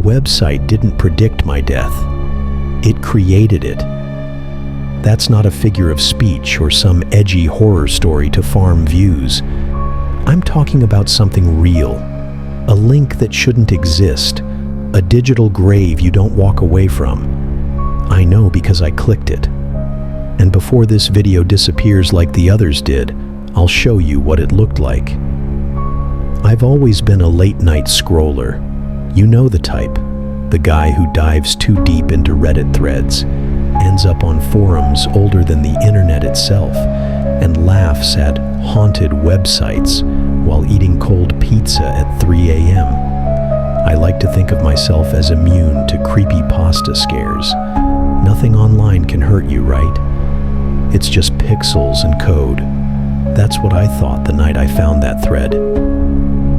website didn't predict my death. It created it. That's not a figure of speech or some edgy horror story to farm views. I'm talking about something real. A link that shouldn't exist. A digital grave you don't walk away from. I know because I clicked it. And before this video disappears like the others did, I'll show you what it looked like. I've always been a late-night scroller. You know the type. The guy who dives too deep into Reddit threads, ends up on forums older than the internet itself, and laughs at haunted websites while eating cold pizza at 3 a.m. I like to think of myself as immune to creepypasta scares. Nothing online can hurt you, right? It's just pixels and code. That's what I thought the night I found that thread.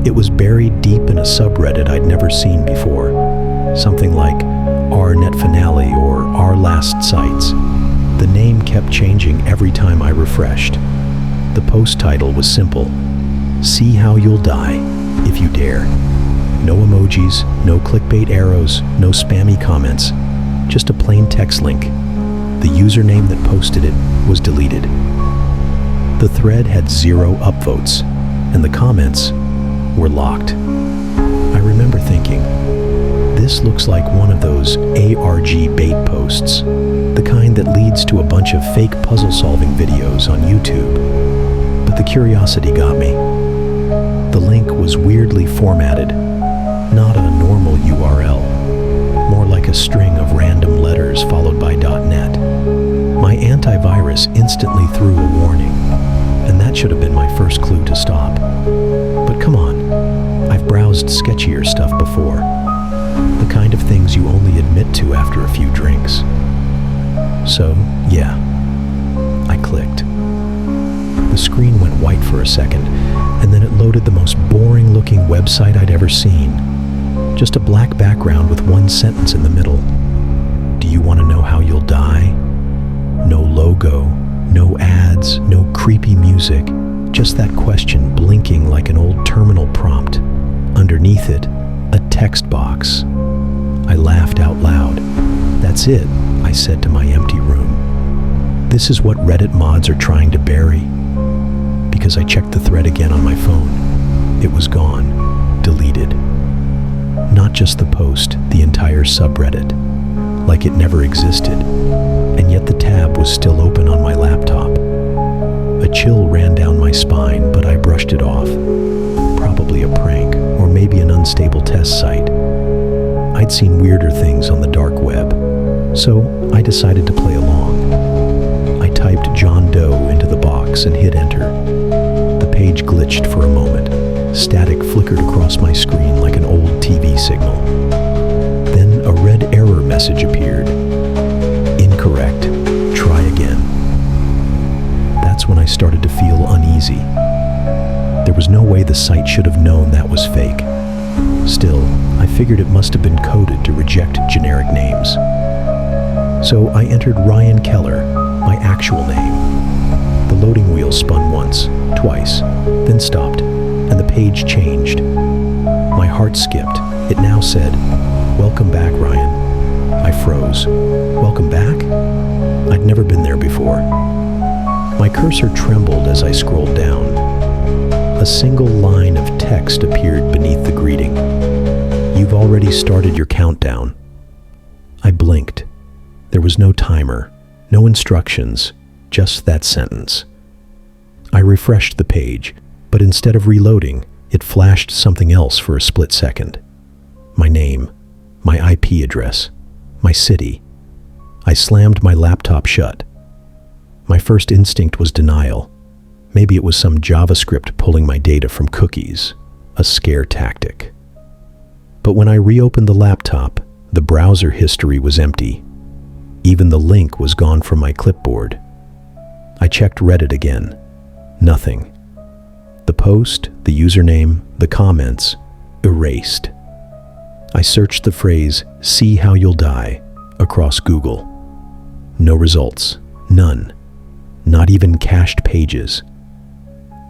It was buried deep in a subreddit I'd never seen before. Something like R Net Finale or R Last Sites. The name kept changing every time I refreshed. The post title was simple. See how you'll die if you dare. No emojis, no clickbait arrows, no spammy comments. Just a plain text link. The username that posted it was deleted. The thread had 0 upvotes, and the comments were locked. I remember thinking, this looks like one of those ARG bait posts, the kind that leads to a bunch of fake puzzle-solving videos on YouTube. But the curiosity got me. The link was weirdly formatted, not a normal URL, more like a string of random letters followed by .net. My antivirus instantly threw a warning, and that should have been my first clue to stop. But come on, I've browsed sketchier stuff before. The kind of things you only admit to after a few drinks. So, yeah, I clicked. The screen went white for a second, and then it loaded the most boring-looking website I'd ever seen. Just a black background with one sentence in the middle. Do you want to know how you'll die? No logo, no ads, no creepy music, just that question blinking like an old terminal prompt. Underneath it, a text box. I laughed out loud. That's it, I said to my empty room. This is what Reddit mods are trying to bury. Because I checked the thread again on my phone. It was gone, deleted. Not just the post, the entire subreddit. Like it never existed. And yet the tab was still open on my laptop. A chill ran down my spine, but I brushed it off. Probably a prank, or maybe an unstable test site. I'd seen weirder things on the dark web, so I decided to play along. I typed John Doe into the box and hit enter. The page glitched for a moment. Static flickered across my screen like an old TV signal. Then a red error message appeared. Incorrect. Try again. That's when I started to feel uneasy. There was no way the site should have known that was fake. Still, I figured it must have been coded to reject generic names. So I entered Ryan Keller, my actual name. The loading wheel spun once, twice, then stopped, and the page changed. My heart skipped. It now said, "Welcome back, Ryan." I froze. Welcome back? I'd never been there before. My cursor trembled as I scrolled down. A single line of text appeared beneath the greeting. You've already started your countdown. I blinked. There was no timer, no instructions, just that sentence. I refreshed the page, but instead of reloading, it flashed something else for a split second. My name, my IP address, my city. I slammed my laptop shut. My first instinct was denial. Maybe it was some JavaScript pulling my data from cookies, a scare tactic. But when I reopened the laptop, the browser history was empty. Even the link was gone from my clipboard. I checked Reddit again. Nothing. The post, the username, the comments, erased. I searched the phrase, "See how you'll die," across Google. No results. None. Not even cached pages.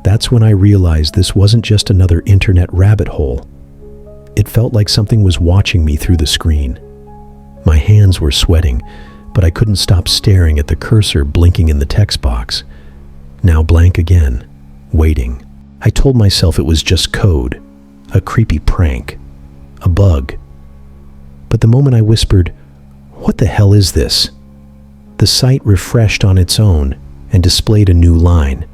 That's when I realized this wasn't just another internet rabbit hole. It felt like something was watching me through the screen. My hands were sweating, but I couldn't stop staring at the cursor blinking in the text box. Now blank again, waiting. I told myself it was just code, a creepy prank, a bug. But the moment I whispered, "What the hell is this?" the site refreshed on its own and displayed a new line.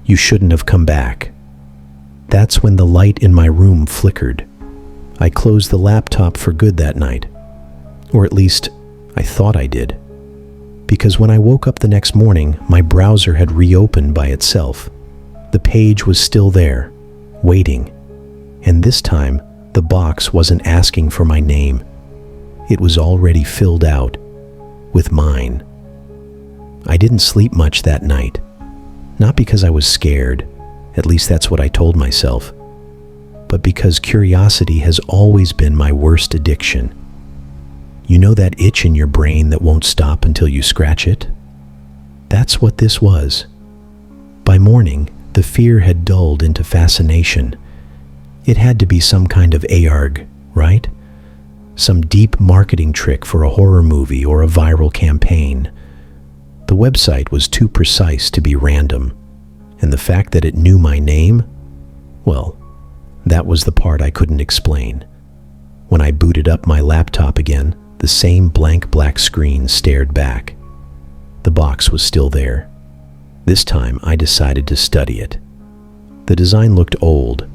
"You shouldn't have come back." That's when the light in my room flickered. I closed the laptop for good that night. Or at least, I thought I did. Because when I woke up the next morning, my browser had reopened by itself. The page was still there, waiting. And this time, the box wasn't asking for my name. It was already filled out with mine. I didn't sleep much that night. Not because I was scared, at least that's what I told myself, but because curiosity has always been my worst addiction. You know that itch in your brain that won't stop until you scratch it? That's what this was. By morning, the fear had dulled into fascination. It had to be some kind of ARG, right? Some deep marketing trick for a horror movie or a viral campaign. The website was too precise to be random, and the fact that it knew my name, well, that was the part I couldn't explain. When I booted up my laptop again, the same blank black screen stared back. The box was still there. This time I decided to study it. The design looked old,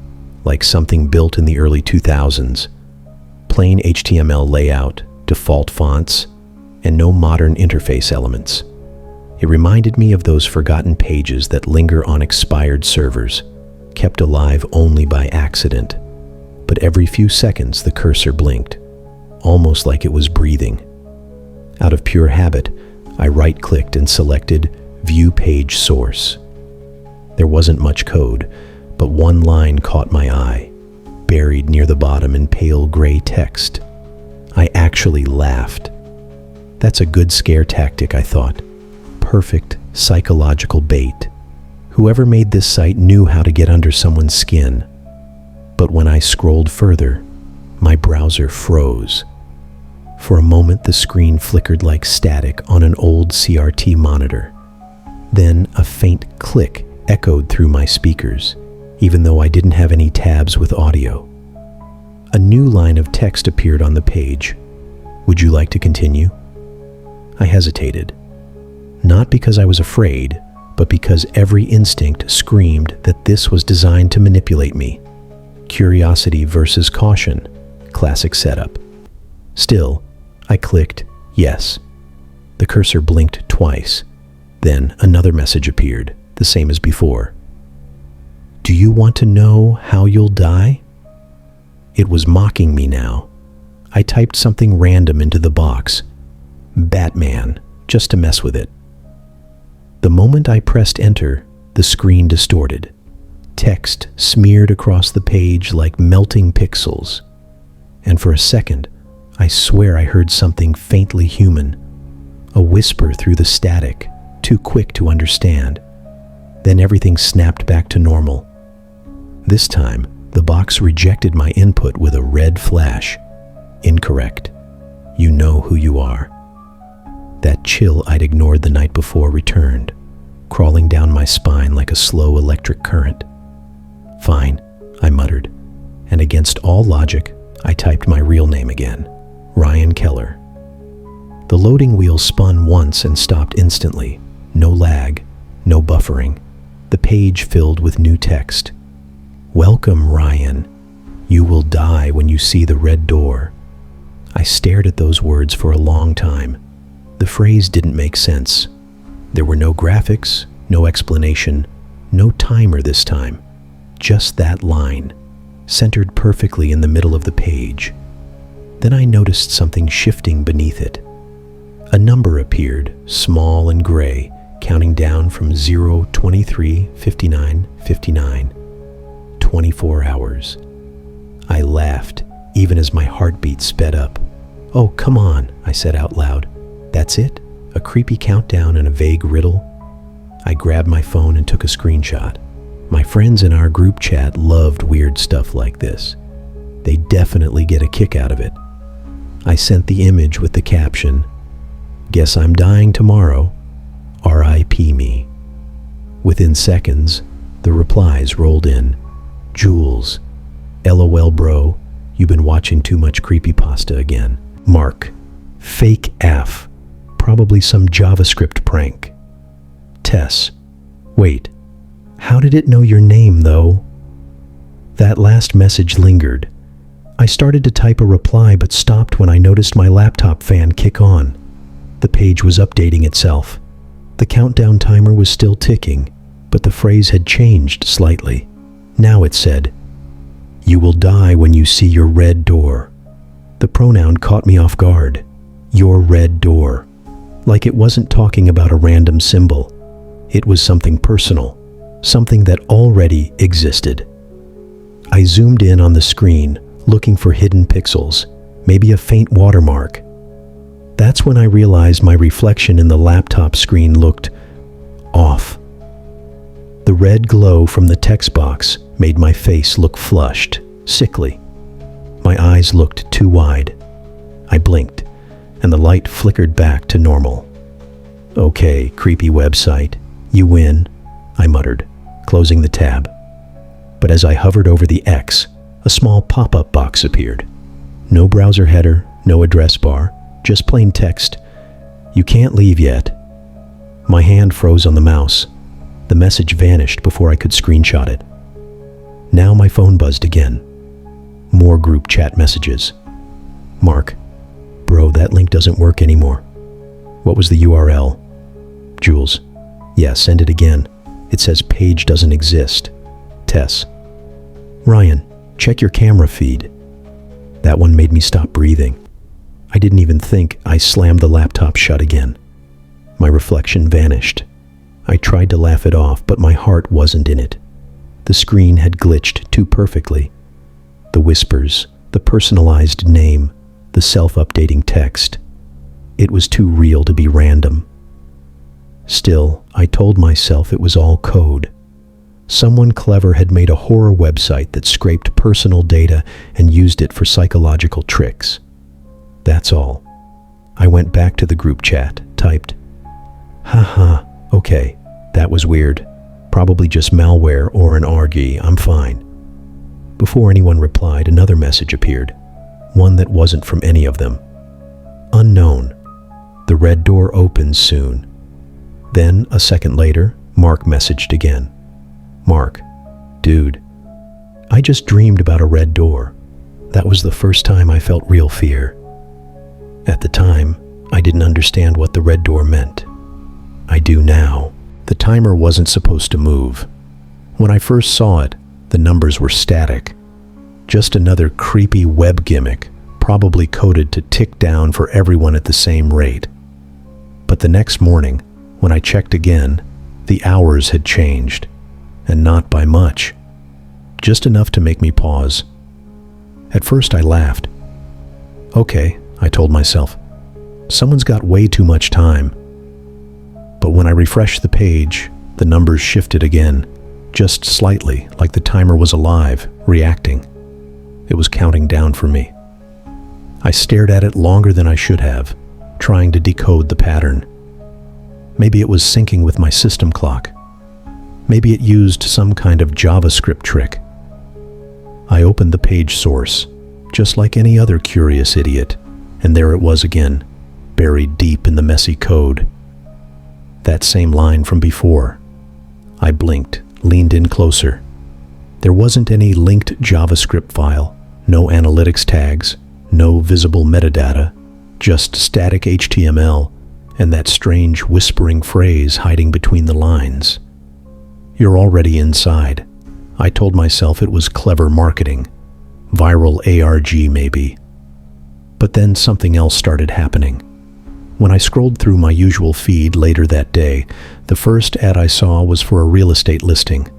like something built in the early 2000s. Plain HTML layout, default fonts, and no modern interface elements. It reminded me of those forgotten pages that linger on expired servers, kept alive only by accident. But every few seconds the cursor blinked, almost like it was breathing. Out of pure habit, I right-clicked and selected View Page Source. There wasn't much code, but one line caught my eye, buried near the bottom in pale gray text. I actually laughed. That's a good scare tactic, I thought. Perfect psychological bait. Whoever made this site knew how to get under someone's skin. But when I scrolled further, my browser froze. For a moment, the screen flickered like static on an old CRT monitor. Then a faint click echoed through my speakers, even though I didn't have any tabs with audio. A new line of text appeared on the page. "Would you like to continue?" I hesitated. Not because I was afraid, but because every instinct screamed that this was designed to manipulate me. Curiosity versus caution. Classic setup. Still, I clicked yes. The cursor blinked twice. Then another message appeared, the same as before. "Do you want to know how you'll die?" It was mocking me now. I typed something random into the box. Batman, just to mess with it. The moment I pressed enter, the screen distorted. Text smeared across the page like melting pixels. And for a second, I swear I heard something faintly human. A whisper through the static, too quick to understand. Then everything snapped back to normal. This time, the box rejected my input with a red flash. Incorrect. You know who you are. That chill I'd ignored the night before returned, crawling down my spine like a slow electric current. "Fine," I muttered, and against all logic, I typed my real name again, Ryan Keller. The loading wheel spun once and stopped instantly. No lag, no buffering. The page filled with new text. "Welcome, Ryan. You will die when you see the red door." I stared at those words for a long time. The phrase didn't make sense. There were no graphics, no explanation, no timer this time. Just that line, centered perfectly in the middle of the page. Then I noticed something shifting beneath it. A number appeared, small and gray, counting down from 0, 23, 59, 59. 24 hours. I laughed, even as my heartbeat sped up. "Oh, come on," I said out loud. "That's it? A creepy countdown and a vague riddle?" I grabbed my phone and took a screenshot. My friends in our group chat loved weird stuff like this. They definitely get a kick out of it. I sent the image with the caption, "Guess I'm dying tomorrow. R.I.P. me." Within seconds, the replies rolled in. Jules, LOL bro, you've been watching too much creepypasta again. Mark, fake AF, probably some JavaScript prank. Tess, wait, how did it know your name though? That last message lingered. I started to type a reply but stopped when I noticed my laptop fan kick on. The page was updating itself. The countdown timer was still ticking, but the phrase had changed slightly. Now it said, "You will die when you see your red door." The pronoun caught me off guard. Your red door. Like it wasn't talking about a random symbol. It was something personal, something that already existed. I zoomed in on the screen, looking for hidden pixels, maybe a faint watermark. That's when I realized my reflection in the laptop screen looked off. The red glow from the text box made my face look flushed, sickly. My eyes looked too wide. I blinked, and the light flickered back to normal. "Okay, creepy website, you win," I muttered, closing the tab. But as I hovered over the X, a small pop-up box appeared. No browser header, no address bar, just plain text. "You can't leave yet." My hand froze on the mouse. The message vanished before I could screenshot it. Now my phone buzzed again. More group chat messages. Mark, bro, that link doesn't work anymore. What was the URL? Jules, yeah, send it again. It says page doesn't exist. Tess, Ryan, check your camera feed. That one made me stop breathing. I didn't even think. I slammed the laptop shut again. My reflection vanished. I tried to laugh it off, but my heart wasn't in it. The screen had glitched too perfectly. The whispers, the personalized name, the self-updating text. It was too real to be random. Still, I told myself it was all code. Someone clever had made a horror website that scraped personal data and used it for psychological tricks. That's all. I went back to the group chat, typed, "Haha, okay, that was weird. Probably just malware or an ARGI, I'm fine." Before anyone replied, another message appeared, one that wasn't from any of them. Unknown. The red door opens soon. Then, a second later, Mark messaged again. Mark, dude, I just dreamed about a red door. That was the first time I felt real fear. At the time, I didn't understand what the red door meant. I do now. The timer wasn't supposed to move. When I first saw it, the numbers were static. Just another creepy web gimmick, probably coded to tick down for everyone at the same rate. But the next morning, when I checked again, the hours had changed. And not by much. Just enough to make me pause. At first I laughed. Okay, I told myself. Someone's got way too much time. But when I refreshed the page, the numbers shifted again, just slightly, like the timer was alive, reacting. It was counting down for me. I stared at it longer than I should have, trying to decode the pattern. Maybe it was syncing with my system clock. Maybe it used some kind of JavaScript trick. I opened the page source, just like any other curious idiot, and there it was again, buried deep in the messy code. That same line from before. I blinked, leaned in closer. There wasn't any linked JavaScript file, no analytics tags, no visible metadata, just static HTML and that strange whispering phrase hiding between the lines. You're already inside. I told myself it was clever marketing. Viral ARG maybe. But then something else started happening. When I scrolled through my usual feed later that day, the first ad I saw was for a real estate listing.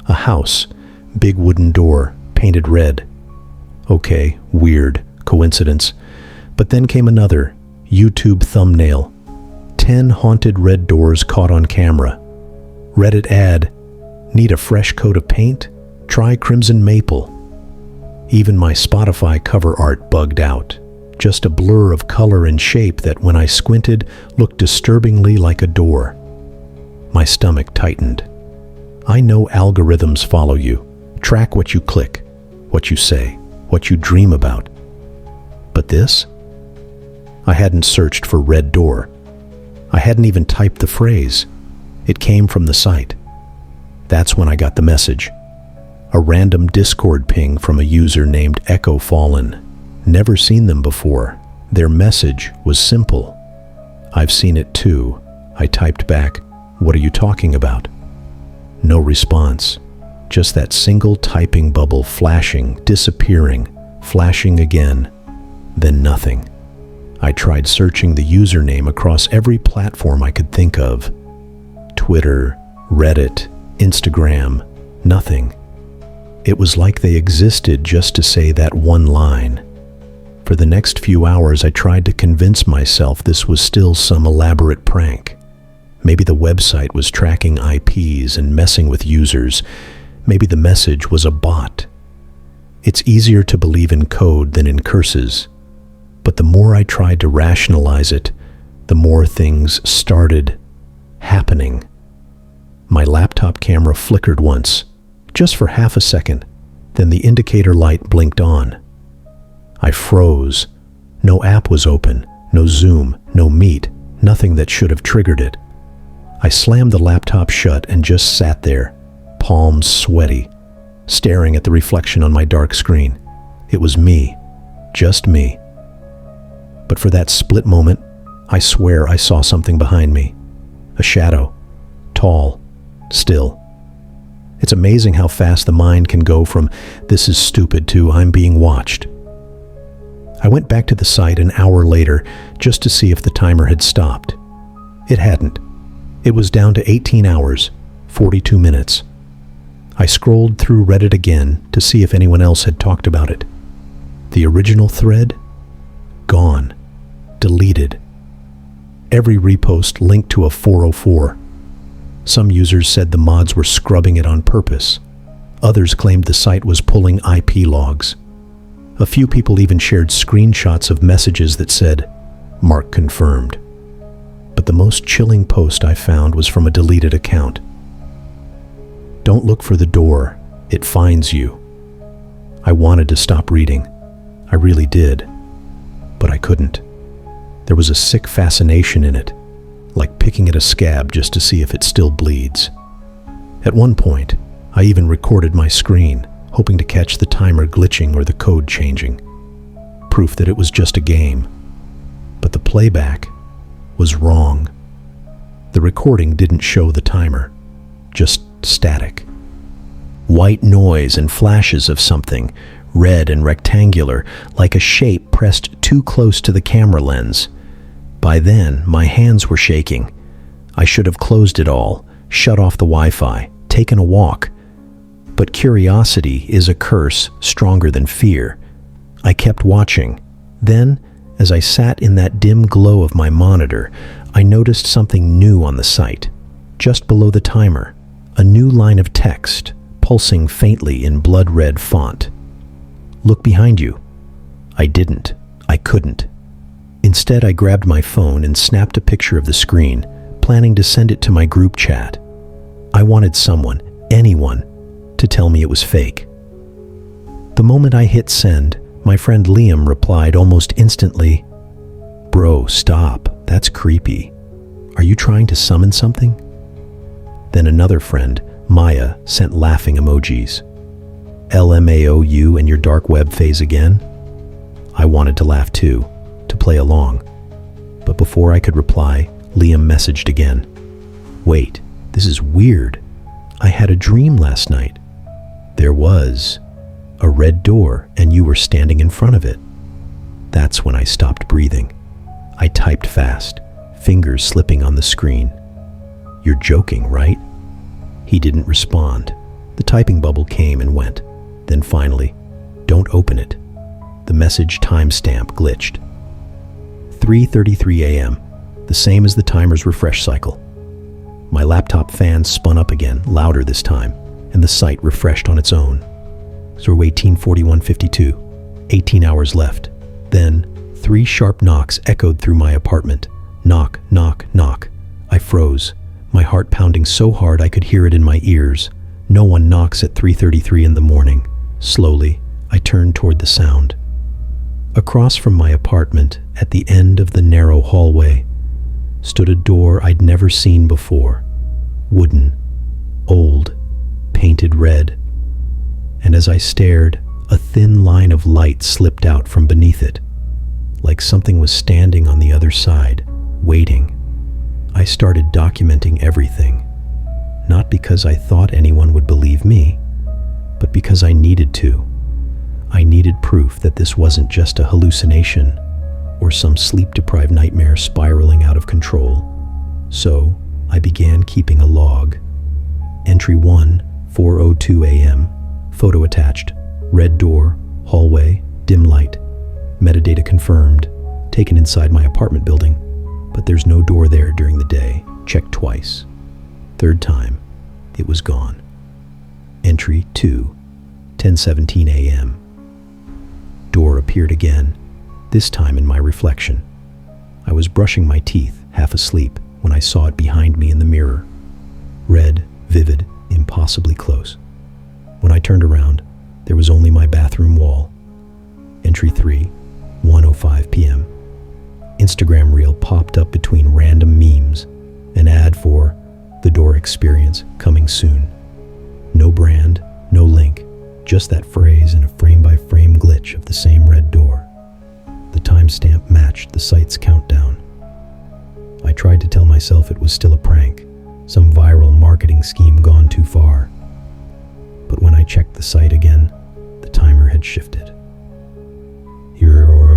A house, big wooden door, painted red. Okay, weird, coincidence. But then came another, YouTube thumbnail. 10 haunted red doors caught on camera. Reddit ad, need a fresh coat of paint? Try crimson maple. Even my Spotify cover art bugged out. Just a blur of color and shape that, when I squinted, looked disturbingly like a door. My stomach tightened. I know algorithms follow you, track what you click, what you say, what you dream about. But this? I hadn't searched for red door. I hadn't even typed the phrase. It came from the site. That's when I got the message. A random Discord ping from a user named Echo Fallen. Never seen them before. Their message was simple. "I've seen it too." I typed back, "What are you talking about?" No response. Just that single typing bubble flashing, disappearing, flashing again, then nothing. I tried searching the username across every platform I could think of. Twitter, Reddit, Instagram, nothing. It was like they existed just to say that one line. For the next few hours, I tried to convince myself this was still some elaborate prank. Maybe the website was tracking IPs and messing with users. Maybe the message was a bot. It's easier to believe in code than in curses. But the more I tried to rationalize it, the more things started happening. My laptop camera flickered once, just for half a second, then the indicator light blinked on. I froze. No app was open, no Zoom, no Meet, nothing that should have triggered it. I slammed the laptop shut and just sat there, palms sweaty, staring at the reflection on my dark screen. It was me, just me. But for that split moment, I swear I saw something behind me. A shadow, tall, still. It's amazing how fast the mind can go from "this is stupid" to "I'm being watched." I went back to the site an hour later just to see if the timer had stopped. It hadn't. It was down to 18 hours, 42 minutes. I scrolled through Reddit again to see if anyone else had talked about it. The original thread? Gone. Deleted. Every repost linked to a 404. Some users said the mods were scrubbing it on purpose. Others claimed the site was pulling IP logs. A few people even shared screenshots of messages that said, "Mark confirmed." But the most chilling post I found was from a deleted account. "Don't look for the door, it finds you." I wanted to stop reading. I really did. But I couldn't. There was a sick fascination in it, like picking at a scab just to see if it still bleeds. At one point, I even recorded my screen, hoping to catch the timer glitching or the code changing. Proof that it was just a game. But the playback was wrong. The recording didn't show the timer, just static. White noise and flashes of something, red and rectangular, like a shape pressed too close to the camera lens. By then, my hands were shaking. I should have closed it all, shut off the Wi-Fi, taken a walk. But curiosity is a curse stronger than fear. I kept watching. Then, as I sat in that dim glow of my monitor, I noticed something new on the site. Just below the timer, a new line of text, pulsing faintly in blood-red font. "Look behind you." I didn't. I couldn't. Instead, I grabbed my phone and snapped a picture of the screen, planning to send it to my group chat. I wanted someone, anyone, to tell me it was fake. The moment I hit send, my friend Liam replied almost instantly, "Bro, stop. That's creepy. Are you trying to summon something?" Then another friend, Maya, sent laughing emojis. "LMAOU and your dark web phase again?" I wanted to laugh too, to play along. But before I could reply, Liam messaged again. "Wait, this is weird. I had a dream last night. There was a red door and you were standing in front of it." That's when I stopped breathing. I typed fast, fingers slipping on the screen. "You're joking, right?" He didn't respond. The typing bubble came and went. Then finally, "Don't open it." The message timestamp glitched. 3:33 a.m., the same as the timer's refresh cycle. My laptop fan spun up again, louder this time, and the site refreshed on its own. through 1841:52. 18 hours left. Then, 3 sharp knocks echoed through my apartment. Knock, knock, knock. I froze, my heart pounding so hard I could hear it in my ears. No one knocks at 3:33 in the morning. Slowly, I turned toward the sound. Across from my apartment, at the end of the narrow hallway, stood a door I'd never seen before. Wooden, old, painted red. And as I stared, a thin line of light slipped out from beneath it, like something was standing on the other side, waiting. I started documenting everything, not because I thought anyone would believe me, but because I needed to. I needed proof that this wasn't just a hallucination or some sleep-deprived nightmare spiraling out of control. So, I began keeping a log. Entry 1, 4:02 a.m. Photo attached. Red door, hallway, dim light. Metadata confirmed. Taken inside my apartment building, but there's no door there during the day. Checked twice. Third time, it was gone. Entry 2, 10:17 a.m. Door appeared again, this time in my reflection. I was brushing my teeth, half asleep, when I saw it behind me in the mirror. Red, vivid, impossibly close. When I turned around, there was only my bathroom wall. Entry 3, 1:05 p.m. Instagram reel popped up between random memes. An ad for The Door Experience coming soon. No brand, no link, just that phrase and a frame-by-frame glitch of the same red door. The timestamp matched the site's countdown. I tried to tell myself it was still a prank, some viral marketing scheme gone too far. But when I checked the site again, the timer had shifted.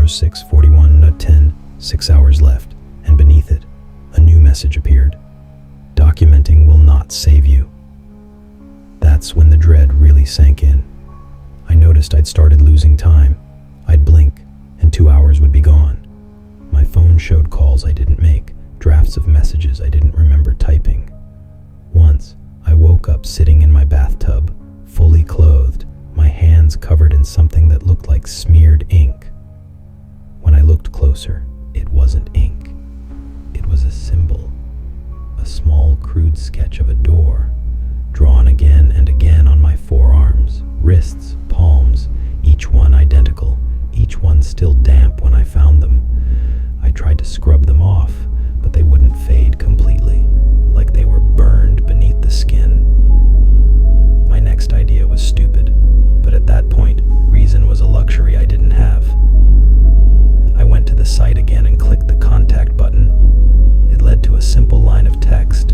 6:41:10, 6 hours left, and beneath it, a new message appeared. Documenting will not save you. That's when the dread really sank in. I noticed I'd started losing time. I'd blink, and 2 hours would be gone. My phone showed calls I didn't make, drafts of messages I didn't remember typing. Once, I woke up sitting in my bathtub, fully clothed, my hands covered in something that looked like smeared ink. When I looked closer, it wasn't ink. It was a symbol, a small, crude sketch of a door, drawn again and again on my forearms, wrists, palms, each one identical, each one still damp when I found them. I tried to scrub them off, but they wouldn't fade completely, like they were burned beneath the skin. My next idea was stupid, but at that point, reason was a luxury I didn't have. I went to the site again and clicked the contact button. It led to a simple line of text.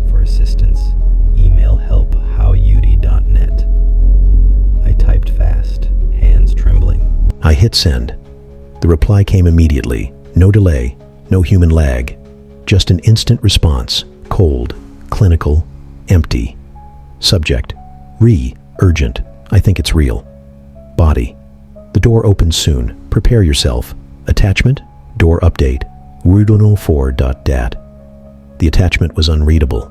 For assistance, email help@howudi.net. I typed fast, hands trembling. I hit send. The reply came immediately. No delay, no human lag. Just an instant response. Cold, clinical, empty. Subject, urgent. I think it's real. Body, the door opens soon. Prepare yourself. Attachment, door update, wordonal4.dat. The attachment was unreadable.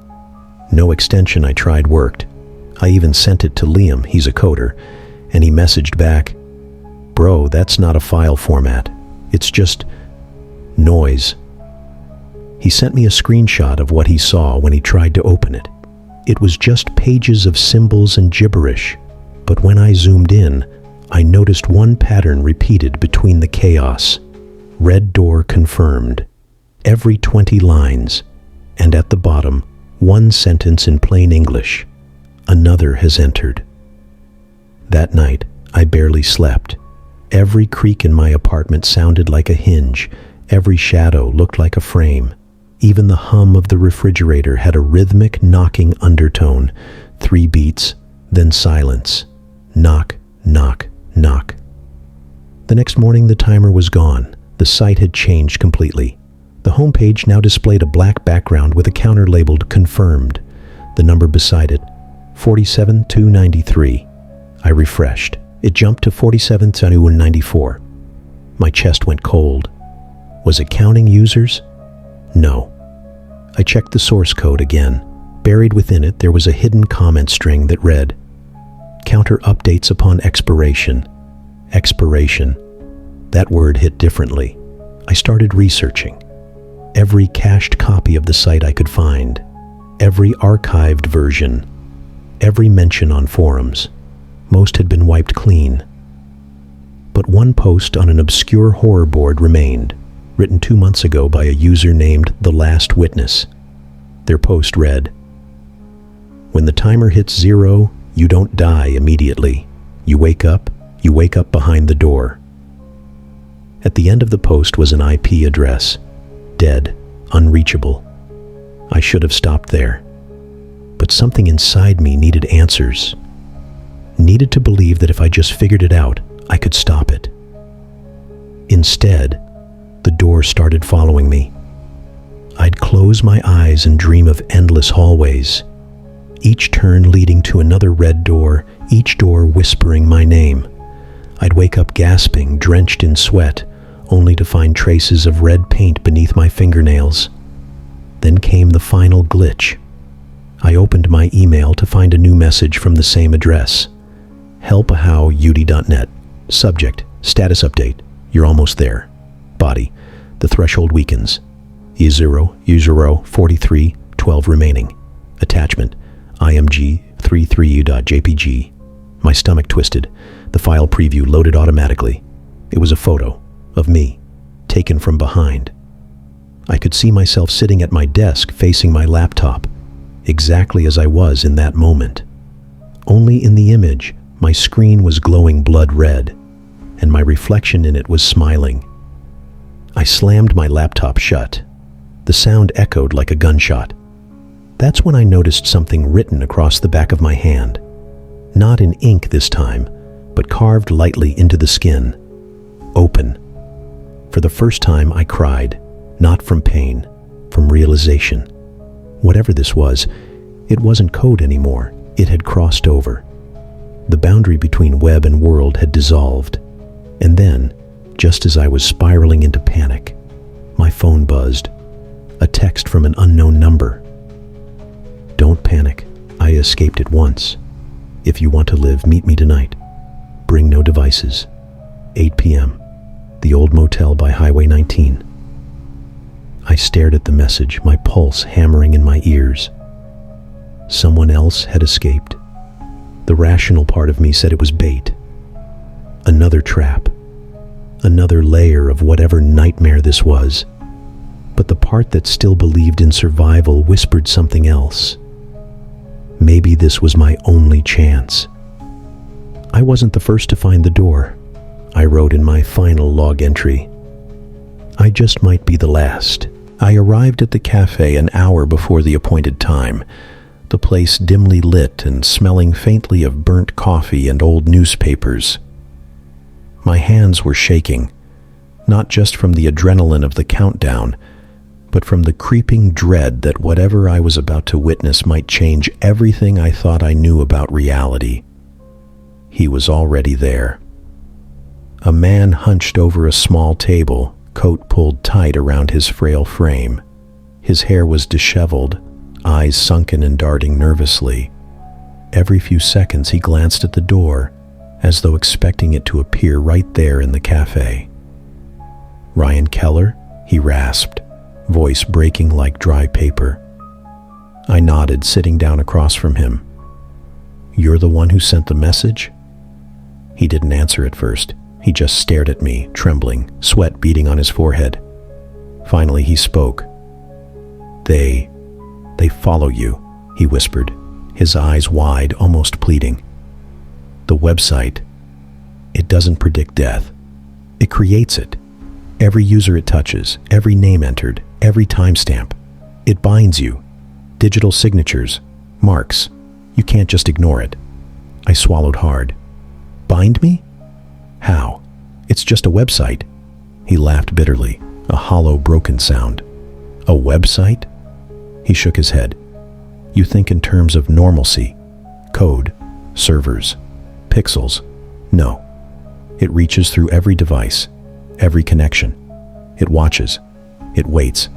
No extension I tried worked. I even sent it to Liam, he's a coder, and he messaged back, "Bro, that's not a file format. It's just noise." He sent me a screenshot of what he saw when he tried to open it. It was just pages of symbols and gibberish, but when I zoomed in, I noticed one pattern repeated between the chaos. Red door confirmed. Every 20 lines, and at the bottom, one sentence in plain English. Another has entered. That night, I barely slept. Every creak in my apartment sounded like a hinge. Every shadow looked like a frame. Even the hum of the refrigerator had a rhythmic knocking undertone. 3 beats, then silence. Knock, knock, knock. The next morning, the timer was gone. The site had changed completely. The homepage now displayed a black background with a counter labeled confirmed. The number beside it, 47,293. I refreshed. It jumped to 47,294. My chest went cold. Was it counting users? No. I checked the source code again. Buried within it, there was a hidden comment string that read, counter updates upon expiration. Expiration. That word hit differently. I started researching. Every cached copy of the site I could find. Every archived version. Every mention on forums. Most had been wiped clean. But one post on an obscure horror board remained, written 2 months ago by a user named The Last Witness. Their post read, "When the timer hits 0, you don't die immediately. You wake up behind the door." At the end of the post was an IP address. Dead, unreachable. I should have stopped there. But something inside me needed answers. Needed to believe that if I just figured it out, I could stop it. Instead, the door started following me. I'd close my eyes and dream of endless hallways, each turn leading to another red door, each door whispering my name. I'd wake up gasping, drenched in sweat, only to find traces of red paint beneath my fingernails. Then came the final glitch. I opened my email to find a new message from the same address. help@how.ut.net. Subject, status update. You're almost there. Body, the threshold weakens. E0, U0, 43, 12 remaining. Attachment, img33u.jpg. My stomach twisted. The file preview loaded automatically. It was a photo of me, taken from behind. I could see myself sitting at my desk facing my laptop, exactly as I was in that moment. Only in the image, my screen was glowing blood red, and my reflection in it was smiling. I slammed my laptop shut. The sound echoed like a gunshot. That's when I noticed something written across the back of my hand. Not in ink this time, but carved lightly into the skin. Open. For the first time, I cried, not from pain, from realization. Whatever this was, it wasn't code anymore. It had crossed over. The boundary between web and world had dissolved. And then, just as I was spiraling into panic, my phone buzzed. A text from an unknown number. "Don't panic. I escaped it once. If you want to live, meet me tonight. Bring no devices. 8 p.m. The old motel by Highway 19. I stared at the message, my pulse hammering in my ears. Someone else had escaped. The rational part of me said it was bait. Another trap. Another layer of whatever nightmare this was. But the part that still believed in survival whispered something else. Maybe this was my only chance. I wasn't the first to find the door, I wrote in my final log entry. I just might be the last. I arrived at the cafe an hour before the appointed time, the place dimly lit and smelling faintly of burnt coffee and old newspapers. My hands were shaking, not just from the adrenaline of the countdown, but from the creeping dread that whatever I was about to witness might change everything I thought I knew about reality. He was already there. A man hunched over a small table, coat pulled tight around his frail frame. His hair was disheveled, eyes sunken and darting nervously. Every few seconds he glanced at the door, as though expecting it to appear right there in the cafe. "Ryan Keller?" he rasped, voice breaking like dry paper. I nodded, sitting down across from him. "You're the one who sent the message?" He didn't answer at first. He just stared at me, trembling, sweat beading on his forehead. Finally he spoke. They follow you," he whispered, his eyes wide, almost pleading. "The website, it doesn't predict death. It creates it. Every user it touches, every name entered, every timestamp. It binds you. Digital signatures, marks. You can't just ignore it." I swallowed hard. "Bind me? How? It's just a website." He laughed bitterly, a hollow, broken sound. "A website?" He shook his head. "You think in terms of normalcy, code, servers, pixels. No. It reaches through every device, every connection. It watches, it waits,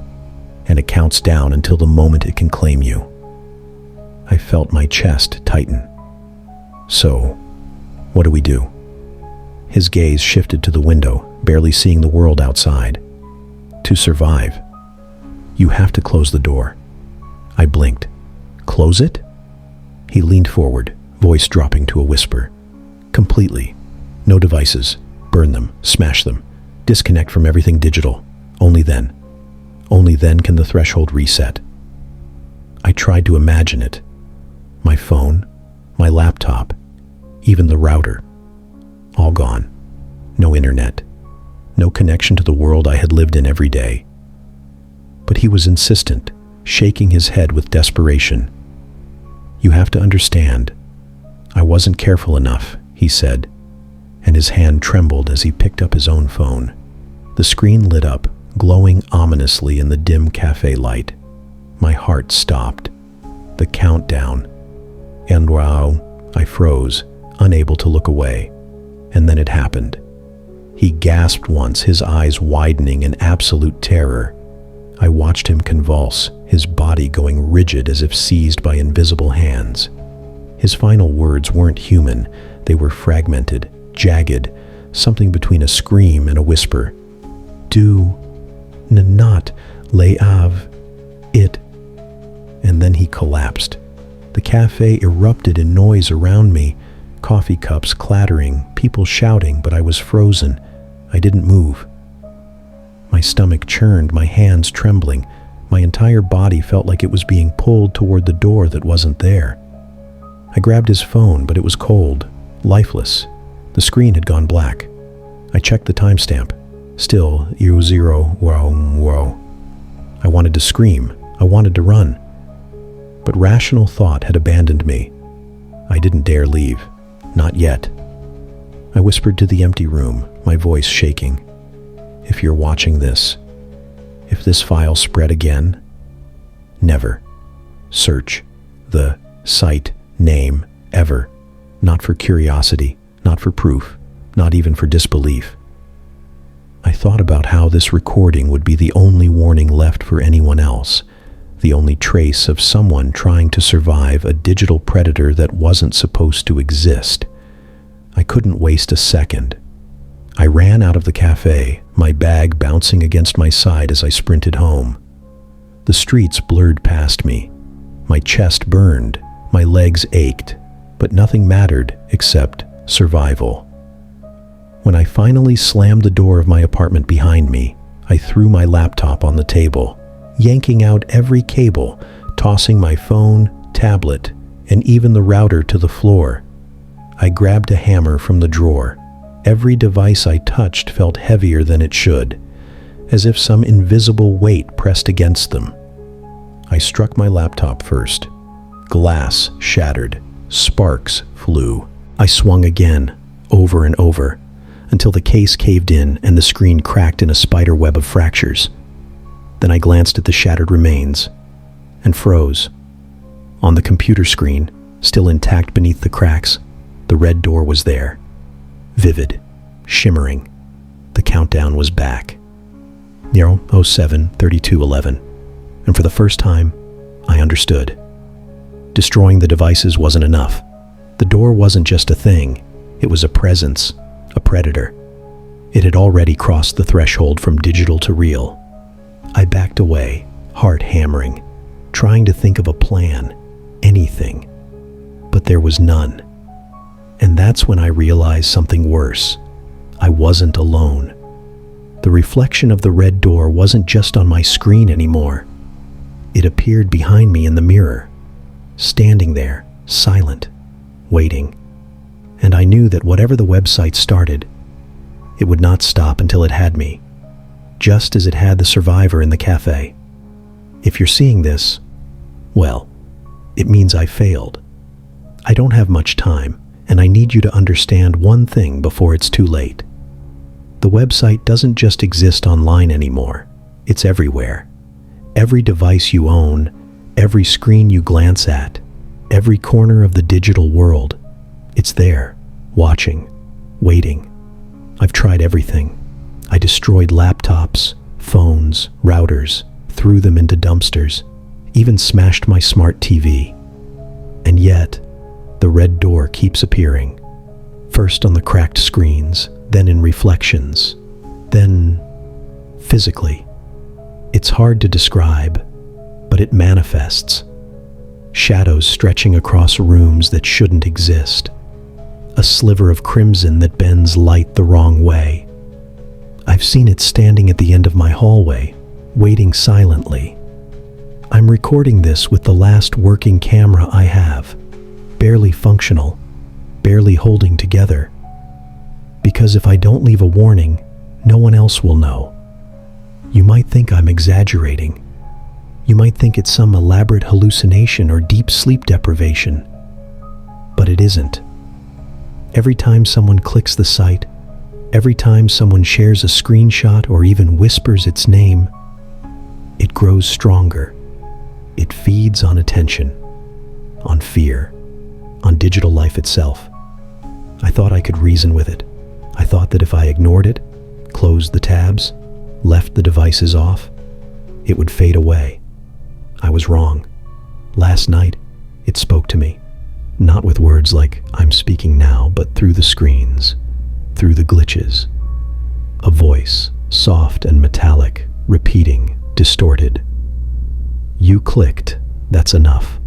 and it counts down until the moment it can claim you." I felt my chest tighten. So, what do we do? His gaze shifted to the window, barely seeing the world outside. To survive, you have to close the door. I blinked. Close it? He leaned forward, voice dropping to a whisper. Completely. No devices. Burn them. Smash them. Disconnect from everything digital. Only then can the threshold reset. I tried to imagine it. My phone, my laptop, even the router. All gone. No internet. No connection to the world I had lived in every day. But he was insistent, shaking his head with desperation. You have to understand. I wasn't careful enough, he said, and his hand trembled as he picked up his own phone. The screen lit up, glowing ominously in the dim cafe light. My heart stopped. The countdown. And wow, I froze, unable to look away. And then it happened. He gasped once, his eyes widening in absolute terror. I watched him convulse, his body going rigid as if seized by invisible hands. His final words weren't human. They were fragmented, jagged, something between a scream and a whisper. Do not leave it. And then he collapsed. The cafe erupted in noise around me, coffee cups clattering, people shouting, but I was frozen. I didn't move. My stomach churned, my hands trembling. My entire body felt like it was being pulled toward the door that wasn't there. I grabbed his phone, but it was cold, lifeless. The screen had gone black. I checked the timestamp. Still, 00, whoa. I wanted to scream. I wanted to run. But rational thought had abandoned me. I didn't dare leave. Not yet. I whispered to the empty room, my voice shaking. If you're watching this, if this file spread again, never search the site name ever. Not for curiosity, not for proof, not even for disbelief. I thought about how this recording would be the only warning left for anyone else, the only trace of someone trying to survive a digital predator that wasn't supposed to exist. I couldn't waste a second. I ran out of the cafe, my bag bouncing against my side as I sprinted home. The streets blurred past me. My chest burned, my legs ached, but nothing mattered except survival. When I finally slammed the door of my apartment behind me, I threw my laptop on the table, yanking out every cable, tossing my phone, tablet, and even the router to the floor. I grabbed a hammer from the drawer. Every device I touched felt heavier than it should, as if some invisible weight pressed against them. I struck my laptop first. Glass shattered. Sparks flew. I swung again, over and over, until the case caved in and the screen cracked in a spider web of fractures. Then I glanced at the shattered remains and froze. On the computer screen, still intact beneath the cracks, the red door was there. Vivid, shimmering. The countdown was back. 07:32:11. And for the first time, I understood. Destroying the devices wasn't enough. The door wasn't just a thing. It was a presence, a predator. It had already crossed the threshold from digital to real. I backed away, heart hammering, trying to think of a plan, anything. But there was none. And that's when I realized something worse. I wasn't alone. The reflection of the red door wasn't just on my screen anymore. It appeared behind me in the mirror, standing there, silent, waiting. And I knew that whatever the website started, it would not stop until it had me, just as it had the survivor in the cafe. If you're seeing this, well, it means I failed. I don't have much time, and I need you to understand one thing before it's too late. The website doesn't just exist online anymore. It's everywhere. Every device you own, every screen you glance at, every corner of the digital world, it's there, watching, waiting. I've tried everything. I destroyed laptops, phones, routers, threw them into dumpsters, even smashed my smart TV. And yet, The red door keeps appearing, first on the cracked screens, then in reflections, then physically. It's hard to describe, but it manifests. Shadows stretching across rooms that shouldn't exist. A sliver of crimson that bends light the wrong way. I've seen it standing at the end of my hallway, waiting silently. I'm recording this with the last working camera I have, barely functional, barely holding together. Because if I don't leave a warning, no one else will know. You might think I'm exaggerating. You might think it's some elaborate hallucination or deep sleep deprivation. But it isn't. Every time someone clicks the site, every time someone shares a screenshot or even whispers its name, it grows stronger. It feeds on attention, on fear, on digital life itself. I thought I could reason with it. I thought that if I ignored it, closed the tabs, left the devices off, it would fade away. I was wrong. Last night, it spoke to me. Not with words like I'm speaking now, but through the screens, through the glitches. A voice, soft and metallic, repeating, distorted. You clicked, that's enough.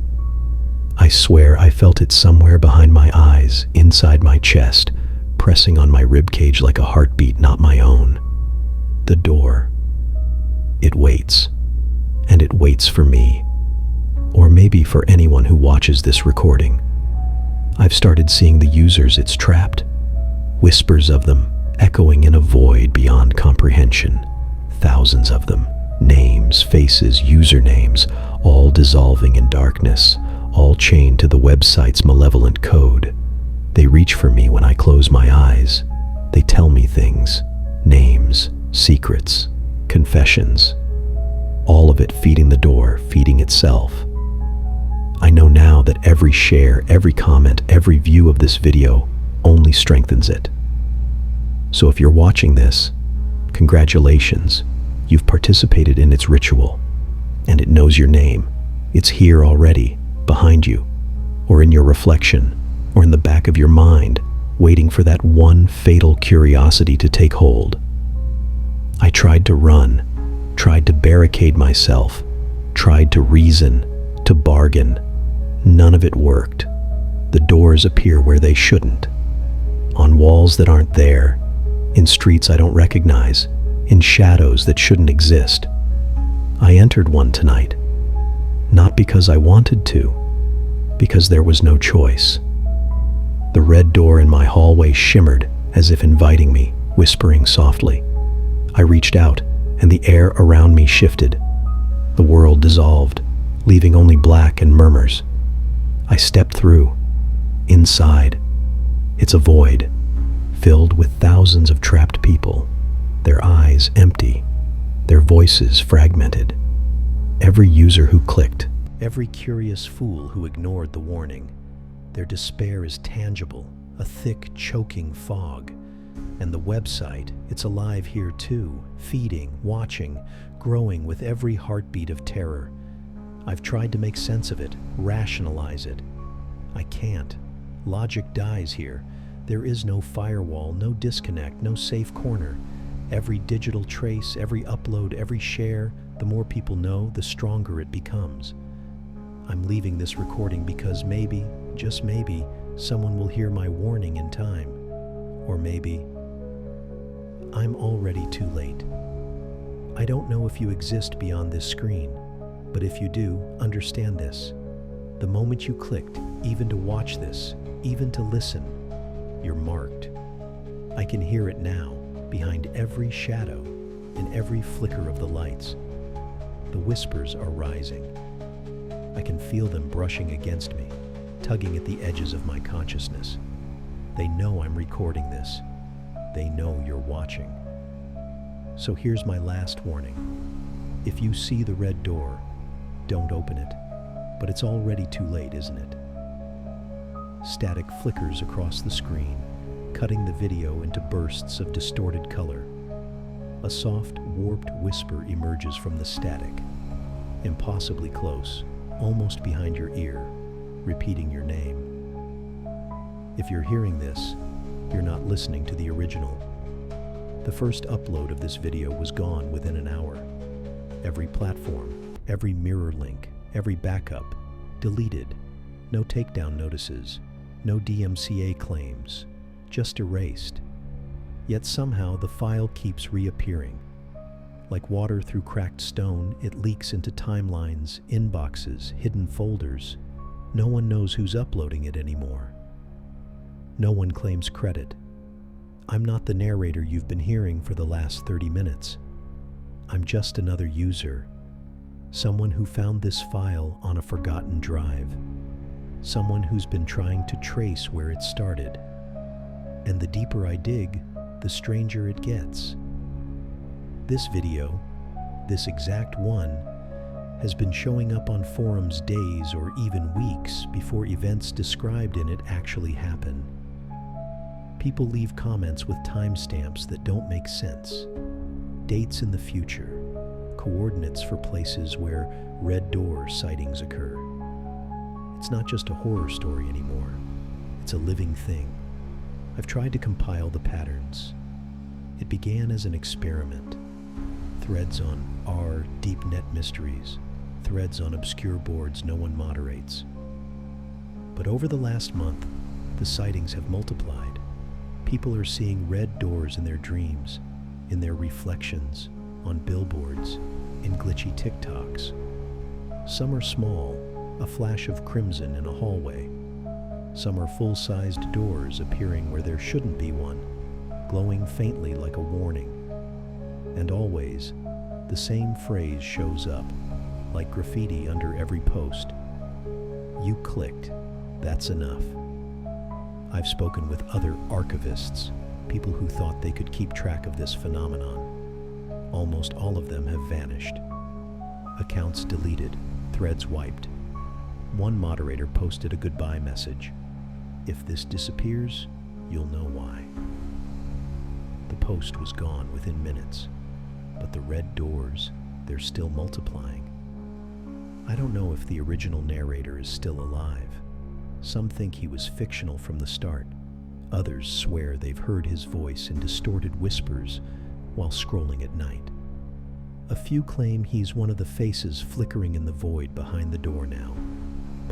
I swear I felt it somewhere behind my eyes, inside my chest, pressing on my ribcage like a heartbeat not my own. The door. It waits. And it waits for me. Or maybe for anyone who watches this recording. I've started seeing the users it's trapped. Whispers of them, echoing in a void beyond comprehension. Thousands of them. Names, faces, usernames, all dissolving in darkness, all chained to the website's malevolent code. They reach for me when I close my eyes. They tell me things, names, secrets, confessions. All of it feeding the door, feeding itself. I know now that every share, every comment, every view of this video only strengthens it. So if you're watching this, congratulations. You've participated in its ritual, and it knows your name. It's here already, behind you, or in your reflection, or in the back of your mind, waiting for that one fatal curiosity to take hold. I tried to run, tried to barricade myself, tried to reason, to bargain. None of it worked. The doors appear where they shouldn't, on walls that aren't there, in streets I don't recognize, in shadows that shouldn't exist. I entered one tonight, not because I wanted to, because there was no choice. The red door in my hallway shimmered as if inviting me, whispering softly. I reached out, and the air around me shifted. The world dissolved, leaving only black and murmurs. I stepped through. Inside, it's a void, filled with thousands of trapped people, their eyes empty, their voices fragmented. Every user who clicked, every curious fool who ignored the warning. Their despair is tangible, a thick, choking fog. And the website, it's alive here too, feeding, watching, growing with every heartbeat of terror. I've tried to make sense of it, rationalize it. I can't. Logic dies here. There is no firewall, no disconnect, no safe corner. Every digital trace, every upload, every share, the more people know, the stronger it becomes. I'm leaving this recording because maybe, just maybe, someone will hear my warning in time. Or maybe I'm already too late. I don't know if you exist beyond this screen, but if you do, understand this. The moment you clicked, even to watch this, even to listen, you're marked. I can hear it now, behind every shadow, in every flicker of the lights. The whispers are rising. I can feel them brushing against me, tugging at the edges of my consciousness. They know I'm recording this. They know you're watching. So here's my last warning. If you see the red door, don't open it. But it's already too late, isn't it? Static flickers across the screen, cutting the video into bursts of distorted color. A soft, warped whisper emerges from the static, impossibly close, almost behind your ear, repeating your name. If you're hearing this, you're not listening to the original. The first upload of this video was gone within an hour. Every platform, every mirror link, every backup, deleted. No takedown notices, no DMCA claims, just erased. Yet somehow the file keeps reappearing. Like water through cracked stone, it leaks into timelines, inboxes, hidden folders. No one knows who's uploading it anymore. No one claims credit. I'm not the narrator you've been hearing for the last 30 minutes. I'm just another user. Someone who found this file on a forgotten drive. Someone who's been trying to trace where it started. And the deeper I dig, the stranger it gets. This video, this exact one, has been showing up on forums days or even weeks before events described in it actually happen. People leave comments with timestamps that don't make sense. Dates in the future, coordinates for places where red door sightings occur. It's not just a horror story anymore. It's a living thing. I've tried to compile the patterns. It began as an experiment. Threads on R deep net mysteries, threads on obscure boards no one moderates. But over the last month, the sightings have multiplied. People are seeing red doors in their dreams, in their reflections, on billboards, in glitchy TikToks. Some are small, a flash of crimson in a hallway. Some are full-sized doors appearing where there shouldn't be one, glowing faintly like a warning. And always, the same phrase shows up, like graffiti under every post. You clicked. That's enough. I've spoken with other archivists, people who thought they could keep track of this phenomenon. Almost all of them have vanished. Accounts deleted, threads wiped. One moderator posted a goodbye message. If this disappears, you'll know why. The post was gone within minutes, but the red doors, they're still multiplying. I don't know if the original narrator is still alive. Some think he was fictional from the start. Others swear they've heard his voice in distorted whispers while scrolling at night. A few claim he's one of the faces flickering in the void behind the door now,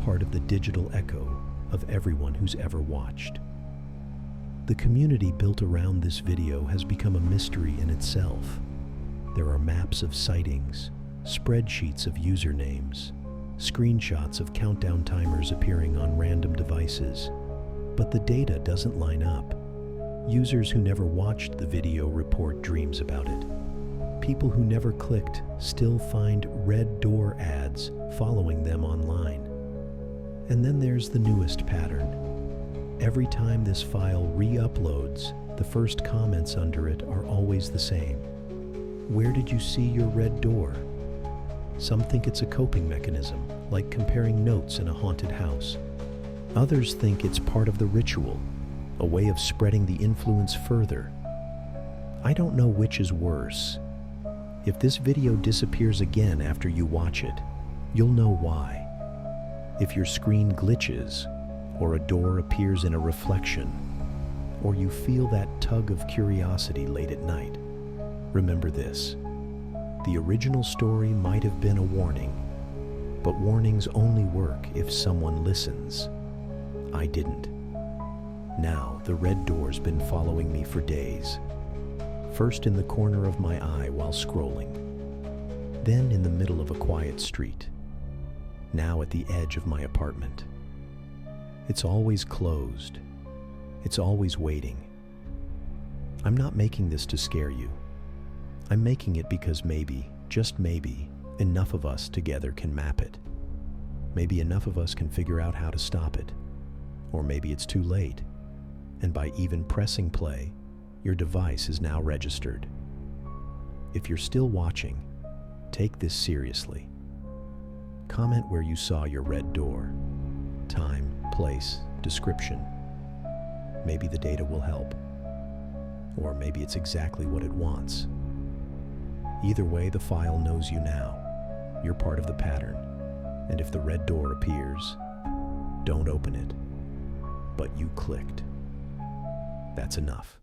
part of the digital echo of everyone who's ever watched. The community built around this video has become a mystery in itself. There are maps of sightings, spreadsheets of usernames, screenshots of countdown timers appearing on random devices. But the data doesn't line up. Users who never watched the video report dreams about it. People who never clicked still find red door ads following them online. And then there's the newest pattern. Every time this file re-uploads, the first comments under it are always the same. Where did you see your red door? Some think it's a coping mechanism, like comparing notes in a haunted house. Others think it's part of the ritual, a way of spreading the influence further. I don't know which is worse. If this video disappears again after you watch it, you'll know why. If your screen glitches, or a door appears in a reflection, or you feel that tug of curiosity late at night, remember this. The original story might have been a warning, but warnings only work if someone listens. I didn't. Now, the red door's been following me for days. First in the corner of my eye while scrolling, then in the middle of a quiet street, now at the edge of my apartment. It's always closed. It's always waiting. I'm not making this to scare you. I'm making it because maybe, just maybe, enough of us together can map it. Maybe enough of us can figure out how to stop it. Or maybe it's too late, and by even pressing play, your device is now registered. If you're still watching, take this seriously. Comment where you saw your red door. Time, place, description. Maybe the data will help. Or maybe it's exactly what it wants. Either way, the file knows you now. You're part of the pattern. And if the red door appears, don't open it. but you clicked. That's enough.